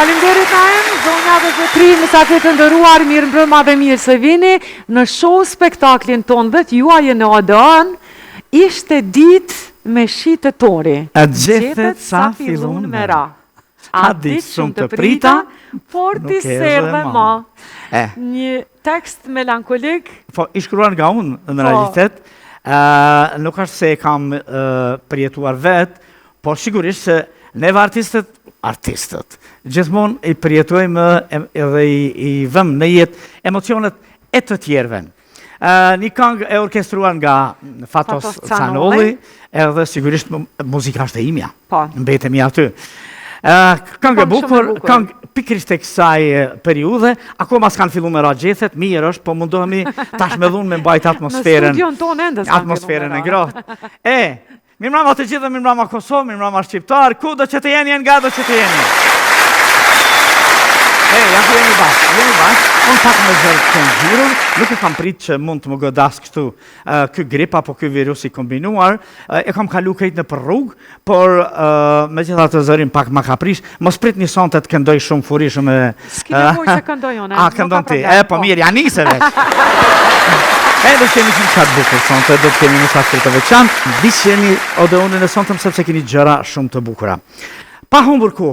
Faleminderit Naim, zonja dhe zotri, mysafirë të nderuar, mirë mbrëma dhe mirë se vini në show spektaklin ton dhe juaj në ODN. Ishte ditë me shi të tori. A gjethet sa fillun me ra. A ditë shumë të prita, por ti serdhe ma. Një tekst melankolik. Po, i shkruar nga unë në realitet. Nuk është se kam përjetuar vetë, por sigurisht se neve artistët, gjithmonë i përjetojmë edhe i vëmë në jetë emocionet e të tjerëve. Një këngë e orkestruar nga Fatos Canolli, edhe sigurisht muzika është e imja, mbetemi aty. Këngë e bukur, këngë pikrisht e kësaj periude, akoma s'kanë fillu me ra gjethet, mirë është, po mundohemi tash me dhunë me mbajt atmosferën. Në studion tonë endës kanë atmosferën e ngrohtë. Mirë mbrëma të gjithë, mirë mbrëma Kosovë, mirë mbrëma Shqiptar, ku do që të jeni, nga do që të jeni. Ja ku jeni bashkë, unë pak me zërë të në gjirun, nuk e kam pritë që mund të më godas kështu kë grip apo kë virus i kombinuar, e kam kalu krejt në për rrugë, por me gjitha të zërin pak ma ka prish, mos prit një sonte të këndoj shumë furishëm e... S'ki nevoj që këndoj unë, a, këndon ti, po mirë, ja nise veç. Do të kemi shumë qatë bukur sonte, do të kemi mysafir të veçantë. Disë jeni ODN-in e sontëm sepse keni gjëra shumë të bukura. Pa humbur ku?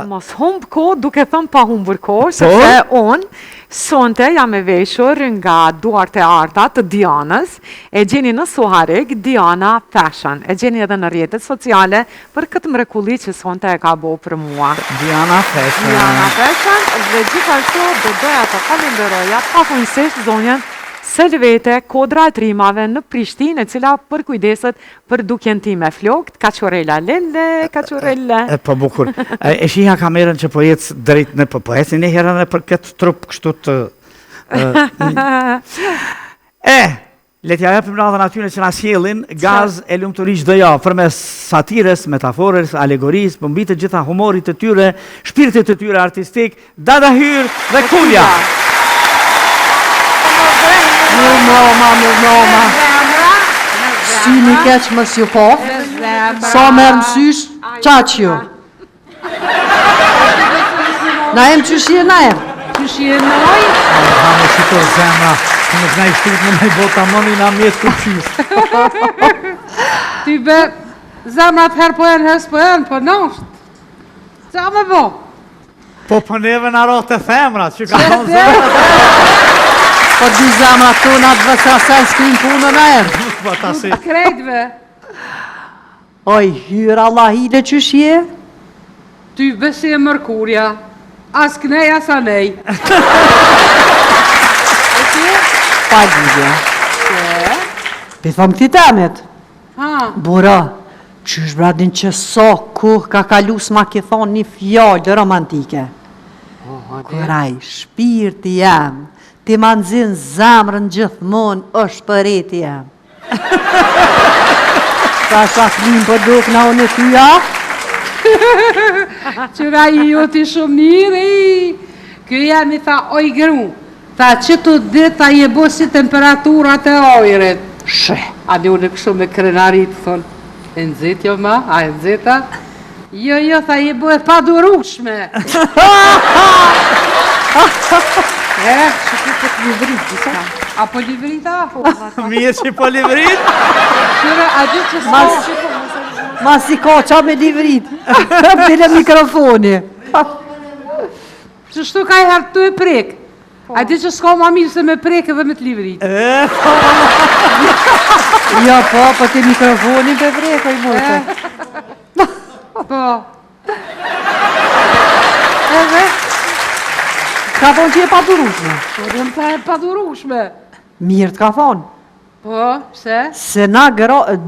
Mos humbë ko, duke thëmë pa humbur ko, sepse unë sonte jam e veshur nga duart e arta të Dianës, e gjeni në Suharik, Diana Fashion. E gjeni edhe në rrjetet sociale për këtë mrekulli që sonte e ka bo për mua. Diana Fashion. Diana Fashion, dhe gjithashtu do doja të falenderoja pafundësisht zonjën Selvete Kodra e Trimave në Prishtinë, e cila përkujdeset për dukjen time flokt, Kaqorella lelle, Kaqorella. Po bukur. E shiha kamerën që po jetës drejt në përpojesi një herën e për këtë trup kështu të... Letja jepim radhën atyre që na sjellin gaz e lumturish dhe ja, përmes satires, metaforës, alegorisë, përmbi të gjitha humorit të tyre, shpirtit të tyre artistik, Dada Hyr dhe Kulja. Mërmama. Syni keq më s'ju po. Sa merë mësysh, qaqjo. Na em qëshje, na em. Qëshje noj? Hamë që të zemra, që në knaj shtut në me bota mëni nga mjetë të qysë. Ty be, zemrat her po janë, hes po janë, po nështë. Qa me bo? Po neve në rotë të femrat, që ka thonë zemrat. Po dy zemrat tona të vësrasen s'krim punën e erë. Nuk të krejtve. Oj, Hyr Allahile qëshje? Ty besi e mërkurja, as knej, as anej. Pa gjidja. Pe thëmë këti temet. Bura, qysh bradin që so kuh ka kalu s'ma ke thonë një fjallë romantike. Kuraj, shpirti jam, ti ma nëzin zamrën gjithmon është përreti jam. Ka shaflim për duk na unë e tyja? Qëra i jo ti shumë njëri, kjo jam i tha oj gru, tha që të dit ta je bo si temperaturat e ojret. Shë. A një unë kështu me krenarit, thonë, e nëzit jo ma, a e nëzita? Jo, tha je bo e pa durushme. Që të të livrit, disa? A po livrita? Mirë që po livrit? Qëre, a di që s'ka? Mas i ka qa me livrit. Bile mikrofoni. Që shtu ka i herë të e prek. A di që s'ka ma mirë se me prek edhe me të livrit. Ja, po të mikrofoni për prek, oj mote. Po. Edhe? Ka thonë që je pa durushme. Po dhe më ta e pa durushme. Mirë të ka thonë. Po, pse? Se na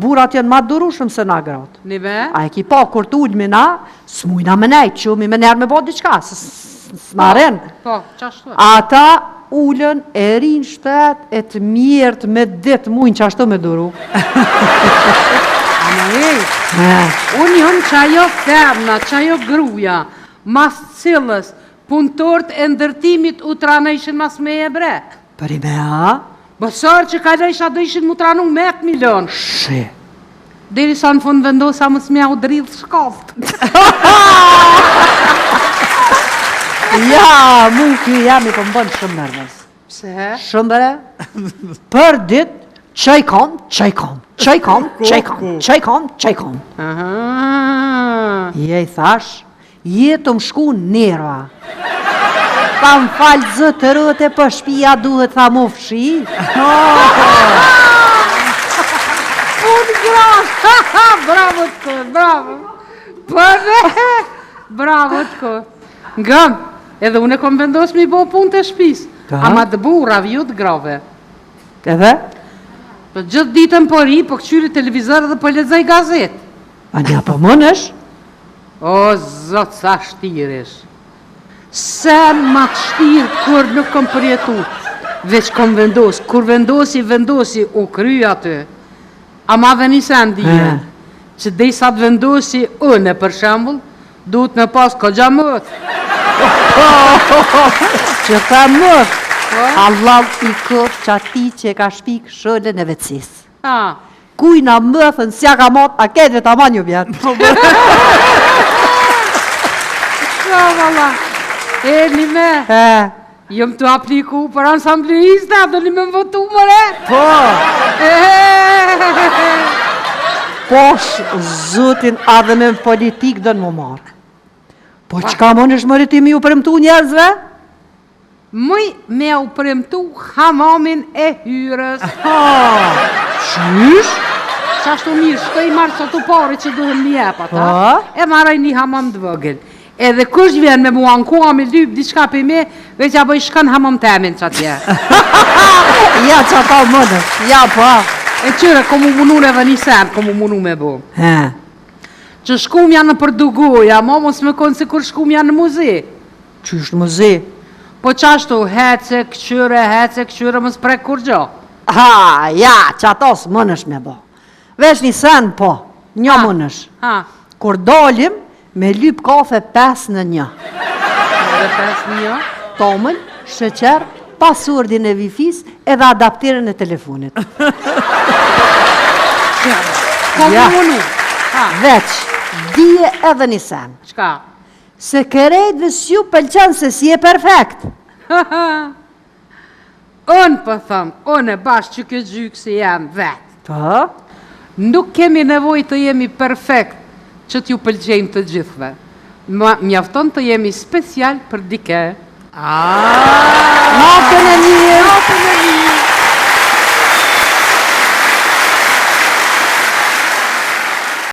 burat janë ma durushme se na gratë. Nibe? A e ki pa, kur t'ullmi na, s'mujna me nejtë, që mi me njerë me bo diqka, s'na renë. Po, qashtu e? Ata ullën e rinë shtet, e të mirët me ditë mujnë qashtu me duru. A në unë jënë që ajo femna, që ajo gruja, mas cilës, punëtort e ndërtimit u tranëshin mas me e bre. Për i me a? Bësar që ka lejsha do ishin mu tranu me 1 milion. Shë. Deri sa në fund vendosa më s'mja u dridhë shkallët. Ja, mu kjo jam I po më bënë shumë nervës. Pse? Shumë bre. Për dit, qaj kam. Aha. Je I thash, jetë më shku nerva. Pa më falë zë të rëte për shpia duhet tha mu fshi. Unë grave, bravo të kë, bravo. Përre, bravo të kë. Ngëm, edhe unë e kom vendos mi bo punë të shpis. Ama të bura vjut grave. Edhe? Për gjithë ditën për I, për këqyri televizor dhe për lezaj gazet. A nja për mënësh? O, zotë, sa shtirish. Sen ma të shtirë kur nuk kom përjetu. Veç kom vendos, kur vendosi, u kry aty. Ama dhe një sen dhije, që dhej sa të vendosi unë për shembull, duhet me pas këgja mëtë. Që ta mëtë, Allah I këtë që ati që ka shpik shëllën e vetësis. Kuj na mëthën, s'ja ka mot, a ketëve ta ma një vjetë. Valla, e një me, jëm të apliku për ansamblista, do një me më votu mëre. Posh, zutin adhe me politik do në më marë. Po qka më në shmërit I mi u përëmtu njerëzve? Mëj me u premtu hamamin e hyrës. Qysh? Qashtu mirë, shkoj marë sot u pari që duhem një epa ta, e maraj një hamam të vëgël. Edhe kush vjen me mua në koha me lyp, diçka për me, veç ja bëj shkën hamam temin që atje. Ja që ta mëdës, ja pa. E qyre, komu munu edhe një sen, komu munu me bo. Që shkum janë në përdugoja, ma mos me konë se kur shkum janë në muze. Qysh në muze? Po qashtu, hece, këqyre, më sprek kur gjo. Ha, ja, që atos mënësh me bo. Vesh një sen, po, një mënësh. Kur dalim, me lyp kafe 5-1. Dhe 5-1? Tomël, shëqer, pasurdin e Wi-Fi-s edhe adaptirën e telefonit. Komu munu? Veç, dije edhe një sen. Qka? Se kërejt dhe s'ju pëlqen se si e perfekt. Unë për thëmë, unë e bashkë që këtë gjykë se jam vetë. Nuk kemi nevoj të jemi perfekt që t'ju pëlqenjë të gjithve. Mjafton të jemi special për dike.